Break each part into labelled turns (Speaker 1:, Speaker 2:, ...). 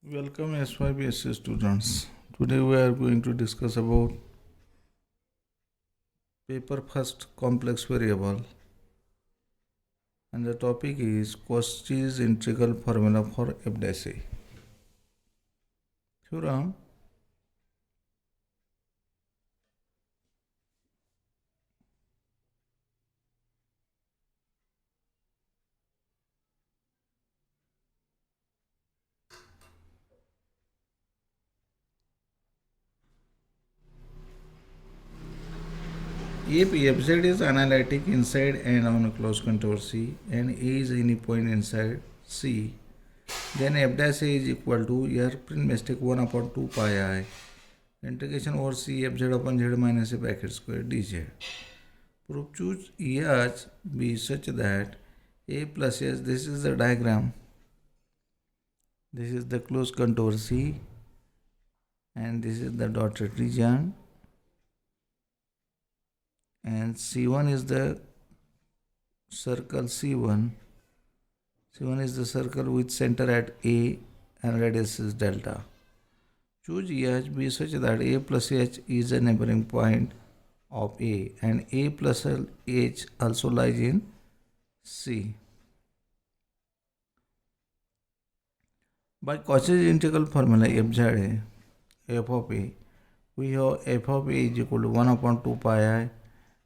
Speaker 1: Welcome SYBSC students. Today we are going to discuss about paper first complex variable and the topic is Cauchy's integral formula for f dash a. Theorem. If fz is analytic inside and on a closed contour C and A is any point inside C, then f dash a is equal to here print mistake 1 upon 2 pi I integration over C fz upon z minus a bracket square dz. Proof choose EH be such that A plus S, this is the diagram, this is the closed contour C and this is the dotted region, and C1 is the circle C1. C1 is the circle with center at A and radius is delta. Choose EH be such that A plus H is a neighboring point of A and A plus H also lies in C. By Cauchy's integral formula fz f of A, we have f of A is equal to 1 upon 2 pi I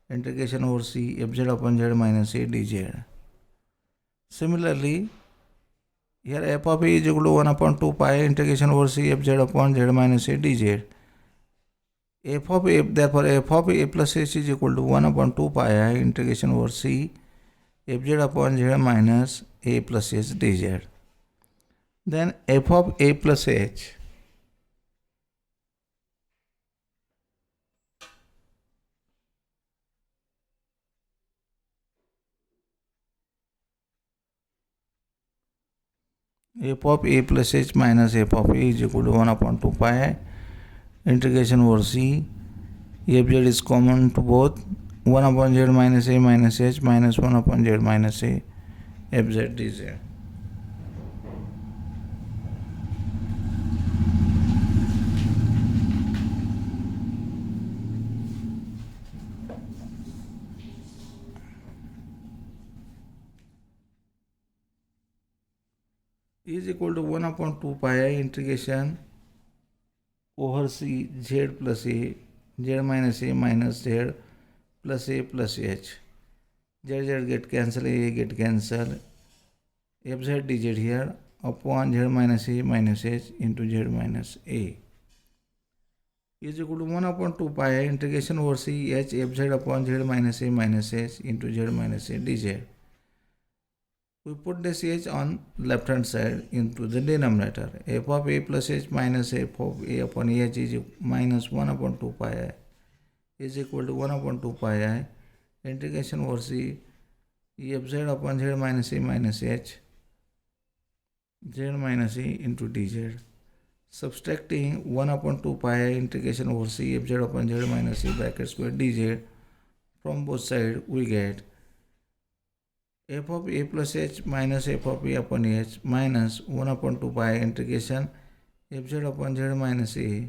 Speaker 1: integration over C fz upon z minus a dz. Similarly, here f of A is equal to 1 upon 2 pi integration over C fz upon z minus a dz. F of A, therefore f of A plus h is equal to 1 upon 2 pi I integration over C fz upon z minus a plus h dz. Then f of A plus h, f of A plus h minus f of A is equal to 1 upon 2 pi I integration over C fz is common to both 1 upon z minus a minus h minus 1 upon z minus a fz dz. Is equal to 1 upon 2 pi I integration over C z plus a z minus a minus z plus a plus h. Z get cancel, a get cancel, fz dz here upon z minus a minus h into z minus a is equal to 1 upon 2 pi I integration over C h fz upon z minus a minus h into z minus a dz. We put this h on left hand side into the denominator. F of a plus h minus f of a upon h is minus 1 upon 2 pi I is equal to 1 upon 2 pi I integration over C fz upon z minus a minus h z minus a into dz. Subtracting 1 upon 2 pi I integration over C fz upon z minus a bracket square dz from both sides, we get f of a plus h minus f of a upon h minus 1 upon 2 pi integration fz upon z minus a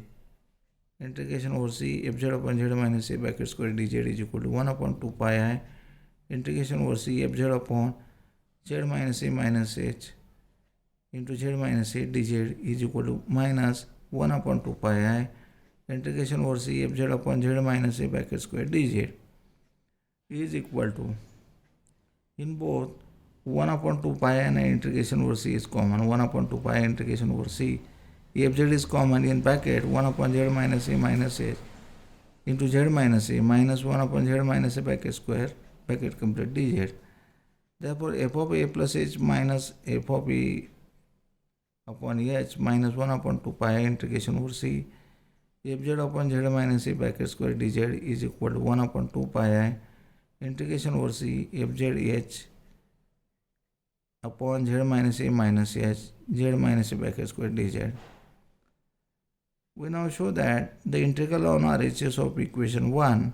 Speaker 1: integration over C fz upon z minus a bracket square dz is equal to 1 upon 2 pi I integration over C fz upon z minus a minus h into z minus a dz is equal to minus 1 upon 2 pi I integration over C fz upon z minus a bracket square dz is equal to, in both 1 upon 2 pi and integration over C is common, 1 upon 2 pi integration over C fz is common, in bracket 1 upon z minus a minus h into z minus a minus 1 upon z minus a bracket square bracket complete dz. Therefore f of a plus h minus f of a upon h minus 1 upon 2 pi integration over C fz upon z minus a bracket square dz is equal to 1 upon 2 pi I integration over C fz h upon z minus a minus h z minus a bracket square dz. We now show that the integral on RHS of equation 1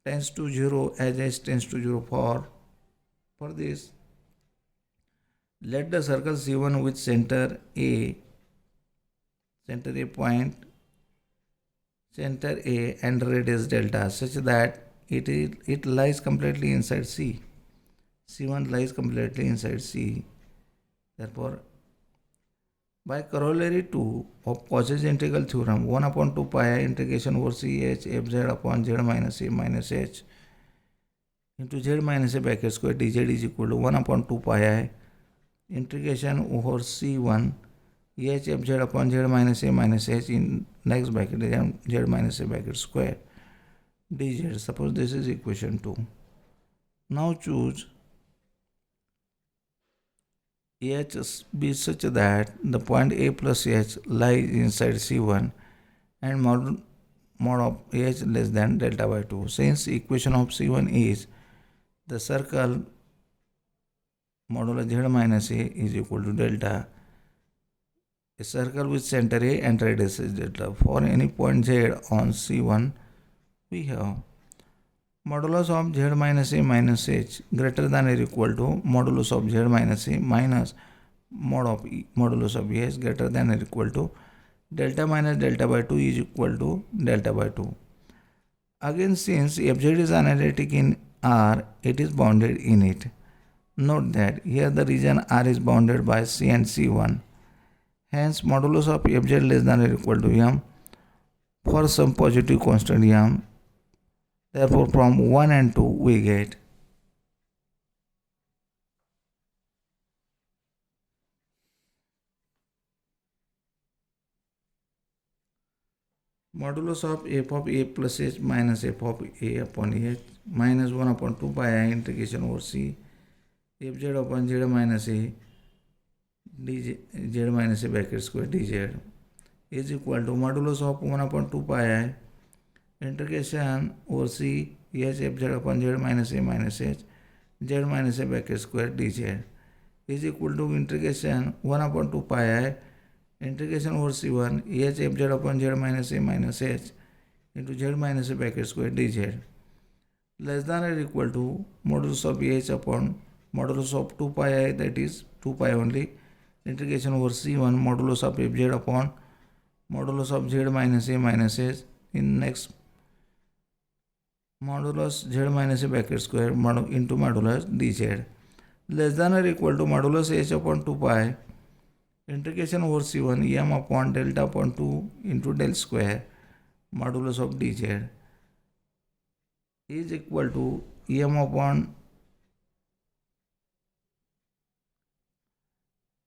Speaker 1: tends to 0 as h tends to 0 for this. Let the circle C1 with center A center A point, center A and radius delta such that it lies completely inside C. C1 lies completely inside C. Therefore, by corollary 2 of Cauchy's integral theorem, 1 upon 2 pi I integration over C h f z upon z minus a minus h into z minus a bracket square dz is equal to 1 upon 2 pi I integration over C1 h f z upon z minus a minus h in next bracket z minus a bracket square dz. Suppose this is equation 2. Now choose h be such that the point A plus h lies inside C1 and mod of h less than delta by 2. Since equation of C1 is the circle modulo z minus a is equal to delta, a circle with center A and radius is delta. For any point z on C1, we have modulus of z minus a minus h greater than or equal to modulus of z minus a minus mod of modulus of h greater than or equal to delta minus delta by 2 is equal to delta by 2. Again, since fz is analytic in R, it is bounded in it. Note that here the region R is bounded by C and C1. Hence, modulus of fz less than or equal to m for some positive constant m. Therefore, from 1 and 2 we get modulus of f of a plus h minus f of a upon h minus 1 upon 2 pi I integration over c fz upon z minus a dz z minus a bracket square dz is equal to modulus of 1 upon 2 pi I integration over c h f z upon z minus a minus h z minus a bracket square dz is equal to integration 1 upon 2 pi I integration over c1 h f z upon z minus a minus h into z minus a bracket square dz less than or equal to modulus of h upon modulus of 2 pi I, that is 2 pi only, integration over c1 modulus of fz upon modulus of z minus a minus h in next modulus z minus a bracket square into modulus dz less than or equal to modulus h upon 2 pi integration over c1 m upon delta upon 2 into del square modulus of dz is equal to m upon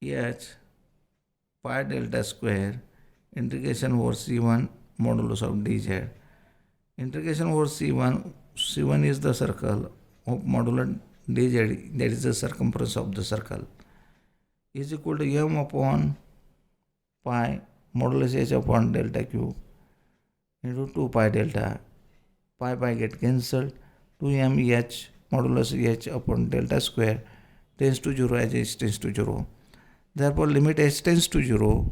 Speaker 1: h pi delta square integration over c1 modulus of dz. Integration over c1 is the circle of modular dz, that is the circumference of the circle, is equal to m upon pi modulus h upon delta cube into 2 pi delta. Pi get cancelled. 2m h modulus h upon delta square tends to 0 as h tends to 0. Therefore, limit h tends to 0,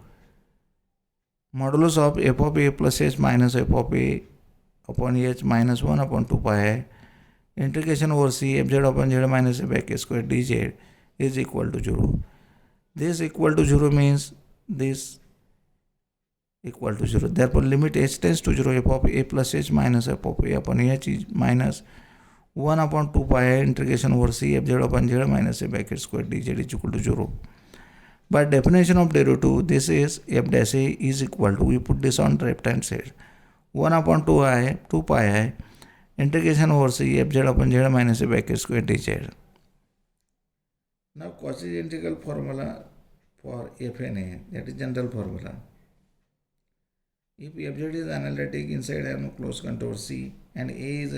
Speaker 1: modulus of f of a plus h minus f of a upon h minus 1 upon 2 pi I integration over c fz upon z minus a bracket square dz is equal to 0. This equal to 0 means this equal to 0. Therefore, limit h tends to 0 f of a plus h minus f of a upon h is minus 1 upon 2 pi I integration over c fz upon z minus a bracket square dz is equal to 0. By definition of derivative, this is f dash a is equal to, we put this on the left hand side, 1 upon 2 pi I integration over c fz upon z minus a bracket square dz. Now Cauchy's integral formula for fna, that is general formula. If fz is analytic inside an closed contour C and a is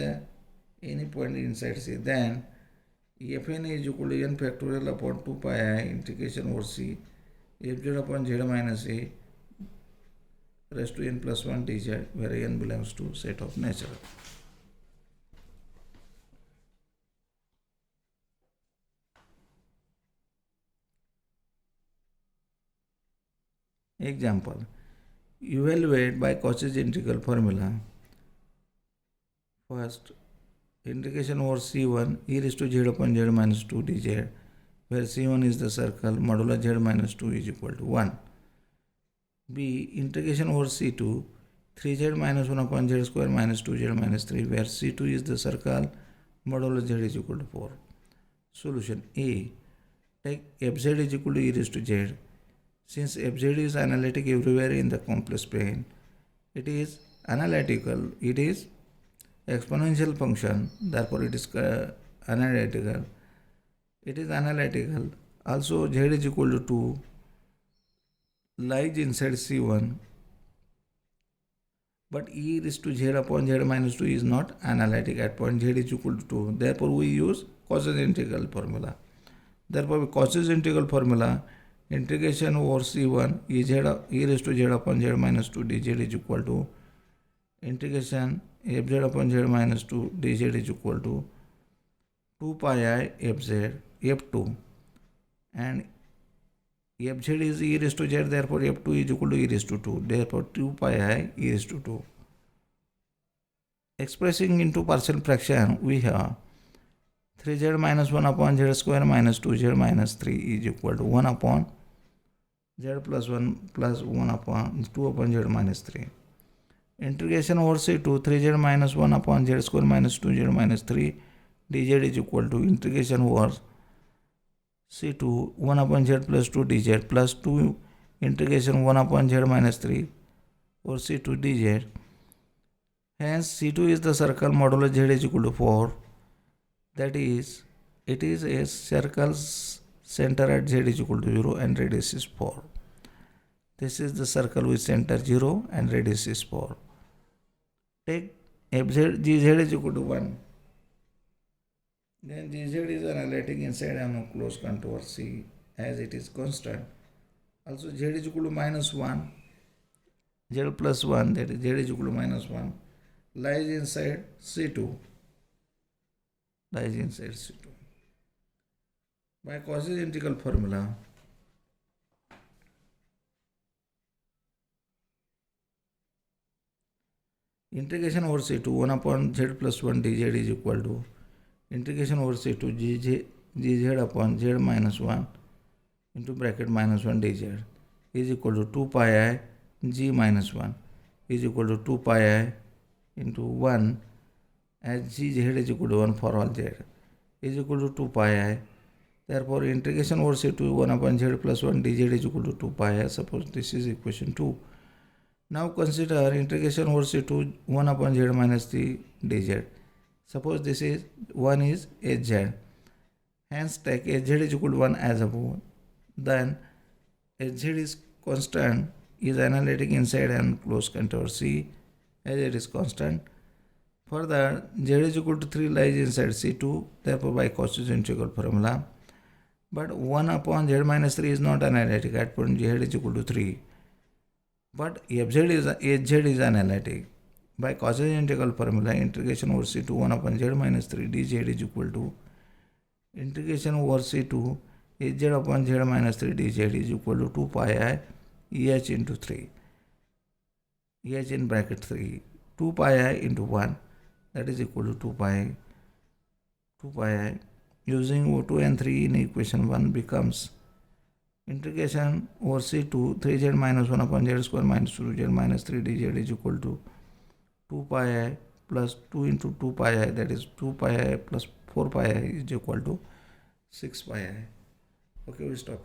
Speaker 1: any point inside C, then fna is equal to n factorial upon 2 pi I integration over c fz upon z minus a raised to n plus 1 dz, where n belongs to set of natural. Example, evaluate by Cauchy's integral formula. First, integration over c1 e raised to z upon z minus 2 dz, where c1 is the circle, modulo z minus 2 is equal to 1. B. Integration over C2 3z minus 1 upon z square minus 2z minus 3, where C2 is the circle modulo z is equal to 4. Solution A. Take fz is equal to e raised to z. Since fz is analytic everywhere in the complex plane, it is analytical, it is exponential function, therefore it is analytical. It is analytical. Also z is equal to 2 lies inside C1, but e raised to z upon z minus 2 is not analytic at point z is equal to 2. Therefore we use Cauchy's integral formula. Therefore Cauchy's integral formula, integration over C1 e raised to z upon z minus 2 dz is equal to integration fz upon z minus 2 dz is equal to 2 pi I fz f2, and fz is e raised to z, therefore f2 is equal to e raised to 2, therefore 2 pi I e raised to 2. Expressing into partial fraction, we have 3z minus 1 upon z square minus 2z minus 3 is equal to 1 upon z plus 1 upon 2 upon z minus 3. Integration over C2 3z minus 1 upon z square minus 2z minus 3 dz is equal to integration over C2 1 upon z plus 2 dz plus 2 integration 1 upon z minus 3 over C2 dz. Hence C2 is the circle modulo z is equal to 4. That is, it is a circle's center at z is equal to 0 and radius is 4. This is the circle with center 0 and radius is 4. Take fz, gz is equal to 1. Then gz is analytic inside and close contour C as it is constant. Also z is equal to minus 1, z plus 1, that is z is equal to minus 1, lies inside C2. Lies inside C2. By Cauchy's integral formula, integration over C2 1 upon z plus 1 dz is equal to integration over C2 gz upon z minus 1 into bracket minus 1 dz is equal to 2 pi I g minus 1 is equal to 2 pi I into 1, as gz is equal to 1 for all z is equal to 2 pi I. Therefore integration over C2 1 upon z plus 1 dz is equal to 2 pi I. Suppose this is equation 2. Now consider integration over C2 1 upon z minus 3 dz. Suppose this is 1 is hz. Hence take hz is equal to 1 as above. Then hz is constant, is analytic inside and close contour C as it is constant. Further, z is equal to 3 lies inside C2, therefore by Cauchy's integral formula. But 1 upon z minus 3 is not analytic at point z is equal to 3. But hz is analytic. By Cauchy's integral formula, integration over C2 1 upon z minus 3 dz is equal to integration over C2 hz upon z minus 3 dz is equal to 2 pi I eh into 3. Eh in bracket 3. 2 pi I into 1, that is equal to 2 pi I. Using 2 and 3 in equation 1 becomes integration over C2 3z minus 1 upon z square minus 2z minus 3 dz is equal to 2 pi I plus 2 into 2 pi I, that is 2 pi I plus 4 pi I is equal to 6 pi I. Okay, we stop.